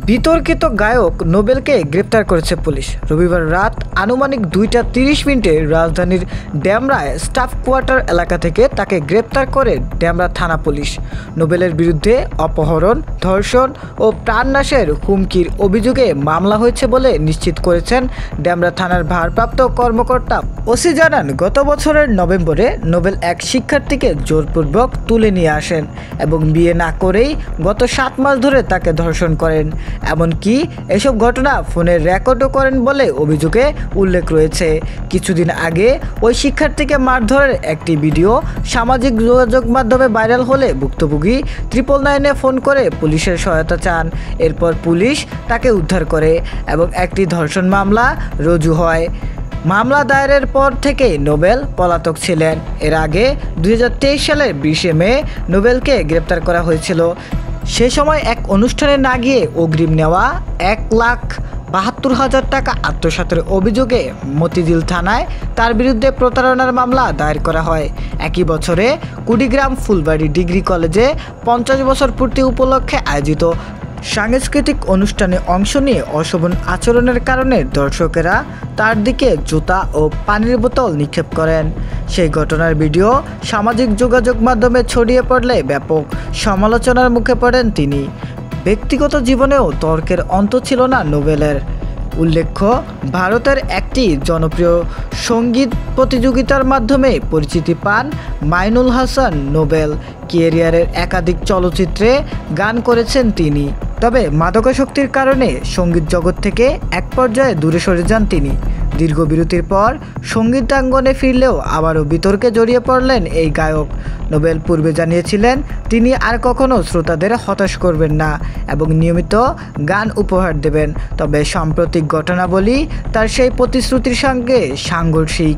বিতর্কিত গায়ক নোবেলকে গ্রেপ্তার করেছে পুলিশ। রবিবার রাত আনুমানিক 2টা 30 মিনিটে রাজধানীর ডেমরায় স্টাফ কোয়ার্টার এলাকা থেকে তাকে গ্রেপ্তার করে ডেমরা থানা পুলিশ। নোবেলের বিরুদ্ধে অপহরণ, ধর্ষণ ও প্রাণনাশের হুমকির অভিযোগে মামলা হয়েছে বলে নিশ্চিত করেছেন ডেমরা থানার ভারপ্রাপ্ত কর্মকর্তা। ওসি জানান, গত বছরের নভেম্বরে নোবেল এক শিক্ষার্থীকে জোরপূর্বক তুলে নিয়ে আসেন এবং বিয়ে না করেই গত 7 মাস ধরে তাকে ধর্ষণ করেন। এমনকি এসব ঘটনা ফোনে রেকর্ডও করেন বলে অভিযোগে উল্লেখ রয়েছে। কিছুদিন আগে ওই শিক্ষার্থীকে মারধরের একটি ভিডিও সামাজিক যোগাযোগ মাধ্যমে ভাইরাল হলে ভুক্তভোগী 999-এ ফোন করে পুলিশের সহায়তা চান। এরপর পুলিশ তাকে উদ্ধার করে এবং একটি ধর্ষণ মামলা রুজু হয়। মামলা দায়েরের পর থেকেই নোবেল পলাতক ছিলেন। এর আগে 2023 সালের 20শে মে নোবেলকে গ্রেপ্তার করা হয়েছিল। সে সময় এক অনুষ্ঠানে না গিয়ে অগ্রিম নেওয়া 1,72,000 টাকা আত্মসাতের অভিযোগে মতিঝিল থানায় তার বিরুদ্ধে প্রতারণার মামলা দায়ের করা হয়। একই বছরে কুড়িগ্রাম ফুলবাড়ী ডিগ্রি কলেজে 50 বছর পূর্তি উপলক্ষে আয়োজিত সাংস্কৃতিক অনুষ্ঠানে অংশ নিয়ে অশোভন আচরণের কারণে দর্শকেরা তার দিকে জুতা ও পানির বোতল নিক্ষেপ করেন। সেই ঘটনার ভিডিও সামাজিক যোগাযোগ মাধ্যমে ছড়িয়ে পড়লে ব্যাপক সমালোচনার মুখে পড়েন তিনি। ব্যক্তিগত জীবনেও তর্কের অন্ত ছিল না নোবেলের। উল্লেখ্য, ভারতের একটি জনপ্রিয় সঙ্গীত প্রতিযোগিতার মাধ্যমে পরিচিতি পান মাইনুল হাসান নোবেল। ক্যারিয়ারের একাধিক চলচ্চিত্রে গান করেছেন তিনি। তবে মাদকাসক্তির কারণে সঙ্গীত জগৎ থেকে এক পর্যায়ে দূরে সরে যান তিনি। দীর্ঘ বিরতির পর সঙ্গীতাঙ্গনে ফিরলেও আবারও বিতর্কে জড়িয়ে পড়লেন এই গায়ক। নোবেল পূর্বে জানিয়েছিলেন তিনি আর কখনো শ্রোতাদের হতাশ করবেন না এবং নিয়মিত গান উপহার দেবেন। তবে সাম্প্রতিক ঘটনাবলী তার সেই প্রতিশ্রুতির সঙ্গে সাংঘর্ষিক।